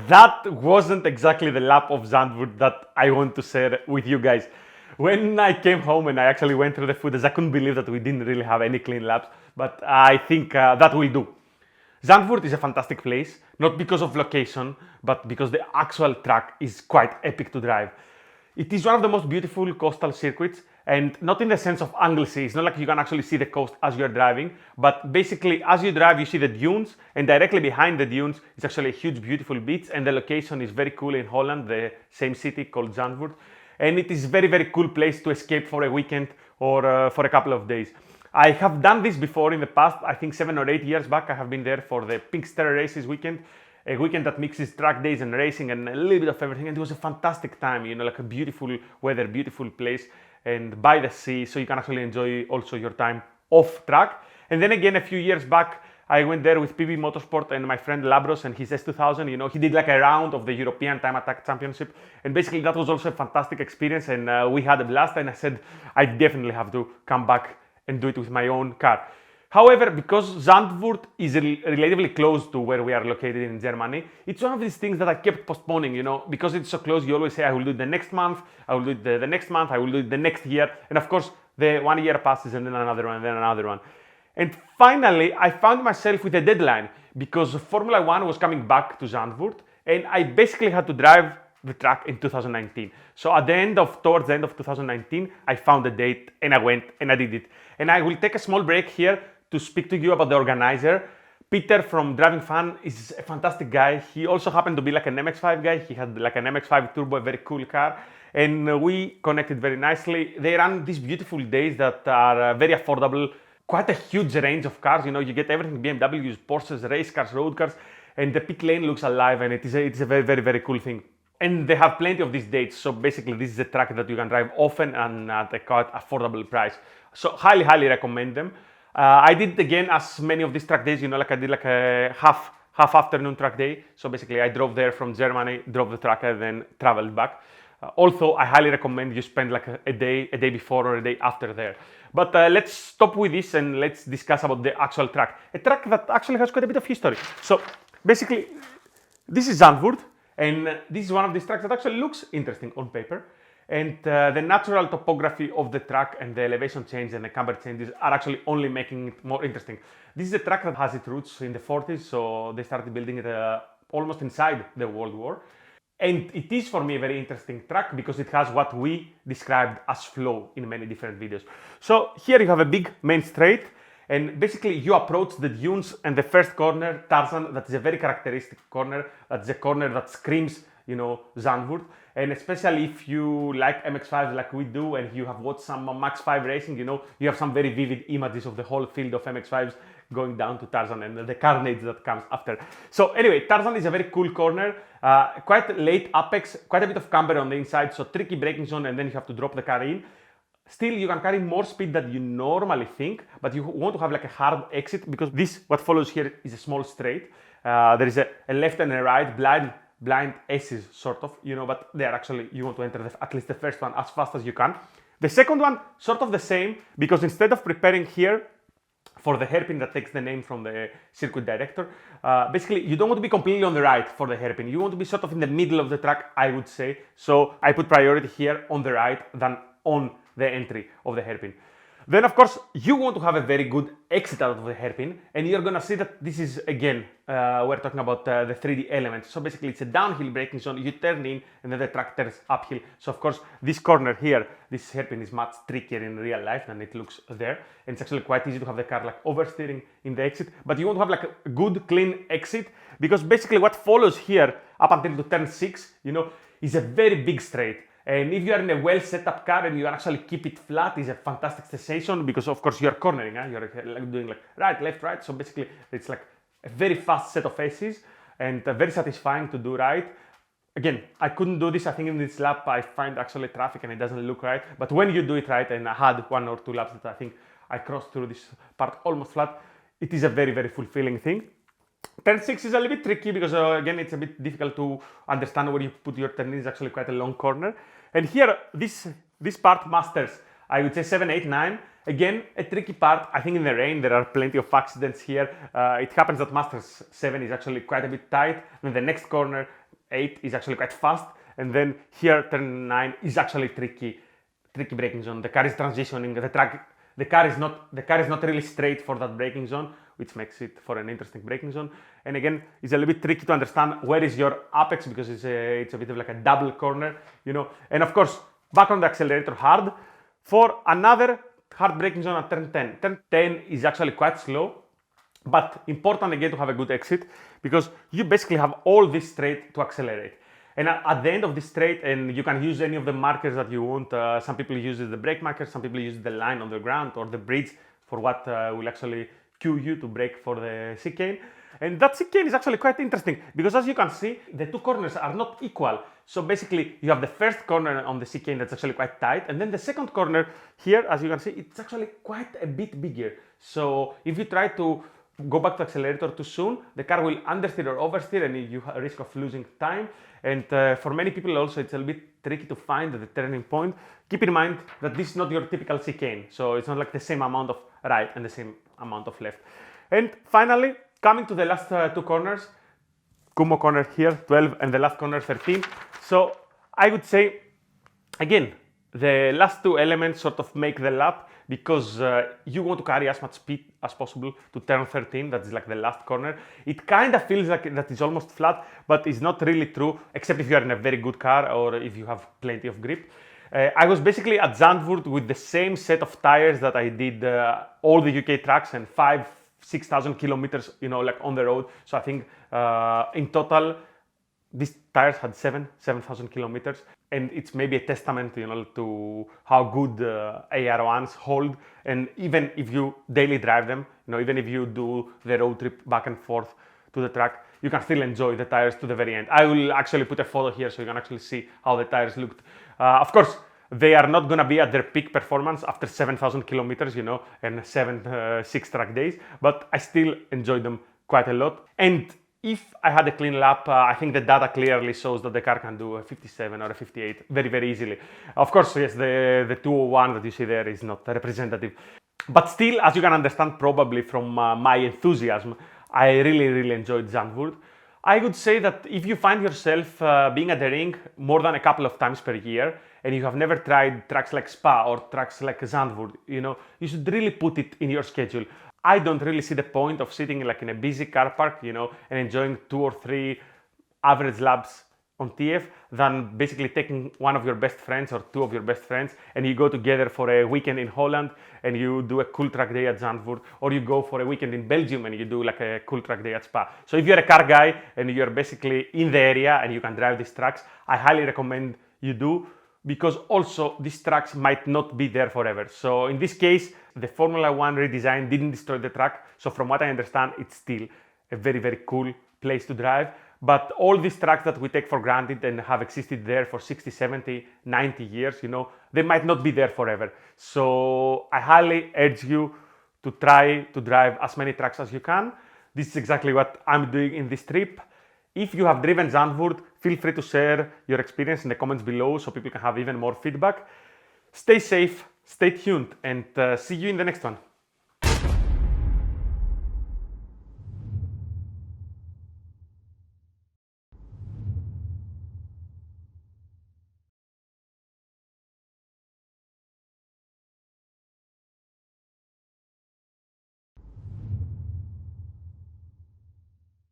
that wasn't exactly the lap of Zandvoort that I want to share with you guys. When I came home and I actually went through the footage, I couldn't believe that we didn't really have any clean laps, but I think that will do. Zandvoort is a fantastic place, not because of location, but because the actual track is quite epic to drive. It is one of the most beautiful coastal circuits, and not in the sense of angle see. It's not like you can actually see the coast as you're driving, but basically as you drive you see the dunes, and directly behind the dunes is actually a huge beautiful beach, and the location is very cool in Holland, the same city called Zandvoort, and it is very cool place to escape for a weekend or for a couple of days. I have done this before in the past. I think 7 or 8 years back I have been there for the MeisterR races weekend, a weekend that mixes track days and racing and a little bit of everything, and it was a fantastic time, you know, like a beautiful weather, beautiful place, and by the sea, so you can actually enjoy also your time off track. And then again, a few years back, I went there with PB Motorsport and my friend Labros and his S2000, you know, he did like a round of the European Time Attack Championship, and basically that was also a fantastic experience, and we had a blast, and I said, I definitely have to come back and do it with my own car. However, because Zandvoort is relatively close to where we are located in Germany, it's one of these things that I kept postponing, you know, because it's so close, you always say, I will do it the next month, I will do it the next month, I will do it the next year, and of course, the 1 year passes and then another one, and then another one. And finally, I found myself with a deadline, because Formula 1 was coming back to Zandvoort, and I basically had to drive the track in 2019. So at towards the end of 2019, I found a date and I went and I did it. And I will take a small break here to speak to you about the organizer. Peter from Driving Fan is a fantastic guy. He also happened to be like an MX-5 guy. He had like an MX-5 turbo, a very cool car. And we connected very nicely. They run these beautiful days that are very affordable, quite a huge range of cars. You know, you get everything, BMWs, Porsches, race cars, road cars, and the pit lane looks alive, and it's a very cool thing. And they have plenty of these dates, so basically this is a track that you can drive often and at a quite affordable price. So highly recommend them. I did again as many of these track days, you know, like I did like a half afternoon track day. So basically I drove there from Germany, drove the track and then traveled back. Also, I highly recommend you spend like a day before or a day after there. But let's stop with this and let's discuss about the actual track. A track that actually has quite a bit of history. So basically, this is Zandvoort, and this is one of these tracks that actually looks interesting on paper. And the natural topography of the track and the elevation change and the camber changes are actually only making it more interesting. This is a track that has its roots in the 40s, so they started building it almost inside the World War. And it is for me a very interesting track because it has what we described as flow in many different videos. So here you have a big main straight, and basically you approach the dunes and the first corner, Tarzan, that is a very characteristic corner. That's a corner that screams, you know, Zandvoort. And especially if you like MX-5s like we do and you have watched some Max-5 racing, you know, you have some very vivid images of the whole field of MX-5s going down to Tarzan and the carnage that comes after. So anyway, Tarzan is a very cool corner, quite late apex, quite a bit of camber on the inside, so tricky braking zone, and then you have to drop the car in. Still, you can carry more speed than you normally think, but you want to have like a hard exit because this, what follows here, is a small straight. There is a left and a right, blind S's sort of, you know, but they are actually, you want to enter at least the first one as fast as you can. The second one, sort of the same, because instead of preparing here for the hairpin that takes the name from the circuit director, basically you don't want to be completely on the right for the hairpin. You want to be sort of in the middle of the track, I would say. So I put priority here on the right than on the entry of the hairpin. Then of course you want to have a very good exit out of the hairpin, and you're gonna see that this is again we're talking about the 3D elements. So basically it's a downhill braking zone, you turn in and then the track turns uphill. So of course this corner here, this hairpin is much trickier in real life than it looks there, and it's actually quite easy to have the car like oversteering in the exit, but you want to have like a good clean exit because basically what follows here up until to turn 6, you know, is a very big straight. And if you are in a well set up car and you actually keep it flat, it's a fantastic sensation because of course you are cornering, you're doing like right, left, right. So basically it's like a very fast set of faces and very satisfying to do right. Again, I couldn't do this, I think in this lap I find actually traffic and it doesn't look right. But when you do it right, and I had 1 or 2 laps that I think I crossed through this part almost flat, it is a very, very fulfilling thing. Turn 6 is a little bit tricky because again it's a bit difficult to understand where you put your turn in. It's actually quite a long corner. And here, this part masters, I would say 7, 8, 9. Again, a tricky part. I think in the rain there are plenty of accidents here. It happens that masters 7 is actually quite a bit tight. Then the next corner, 8, is actually quite fast. And then here, turn 9 is actually tricky braking zone. The car is transitioning. The car is not really straight for that braking zone, which makes it for an interesting braking zone. And again, it's a little bit tricky to understand where is your apex because it's a bit of like a double corner, you know. And of course, back on the accelerator hard for another hard braking zone at turn 10. Turn 10 is actually quite slow, but important again to have a good exit because you basically have all this straight to accelerate. And at the end of this straight, and you can use any of the markers that you want. Some people use the brake markers, some people use the line on the ground or the bridge for what will actually cue you to brake for the chicane. And that chicane is actually quite interesting because as you can see, the 2 corners are not equal. So basically you have the first corner on the chicane that's actually quite tight, and then the second corner here, as you can see, it's actually quite a bit bigger. So if you try to go back to accelerator too soon, the car will understeer or oversteer and you have a risk of losing time. And for many people also it's a little bit tricky to find the turning point. Keep in mind that this is not your typical chicane, so it's not like the same amount of right and the same amount of left. And finally, coming to the last 2 corners, Kumo corner here, 12, and the last corner, 13. So I would say, again, the last 2 elements sort of make the lap because you want to carry as much speed as possible to turn 13, that's like the last corner. It kind of feels like that it's almost flat, but it's not really true, except if you are in a very good car or if you have plenty of grip. I was basically at Zandvoort with the same set of tires that I did all the UK tracks and 5,000-6,000 kilometers, you know, like on the road. So I think in total, these tires had 7,000 kilometers, and it's maybe a testament, you know, to how good AR1s hold. And even if you daily drive them, you know, even if you do the road trip back and forth to the track, you can still enjoy the tires to the very end. I will actually put a photo here so you can actually see how the tires looked. Of course, they are not going to be at their peak performance after 7,000 kilometers, you know, and 6 track days, but I still enjoy them quite a lot. And If I had a clean lap, I think the data clearly shows that the car can do a 57 or a 58 very, very easily. Of course, yes, the 201 that you see there is not representative. But still, as you can understand probably from my enthusiasm, I really, really enjoyed Zandvoort. I would say that if you find yourself being at the ring more than a couple of times per year, and you have never tried tracks like Spa or tracks like Zandvoort, you should really put it in your schedule. I don't really see the point of sitting like in a busy car park, and enjoying 2 or 3 average laps on TF than basically taking one of your best friends or 2 of your best friends and you go together for a weekend in Holland and you do a cool track day at Zandvoort, or you go for a weekend in Belgium and you do like a cool track day at Spa. So if you're a car guy and you're basically in the area and you can drive these tracks, I highly recommend you do, because also these tracks might not be there forever. So in this case, the Formula One redesign didn't destroy the track. So from what I understand, it's still a very, very cool place to drive. But all these tracks that we take for granted and have existed there for 60, 70, 90 years, they might not be there forever. So I highly urge you to try to drive as many tracks as you can. This is exactly what I'm doing in this trip. If you have driven Zandvoort, feel free to share your experience in the comments below so people can have even more feedback. Stay safe, stay tuned, and see you in the next one.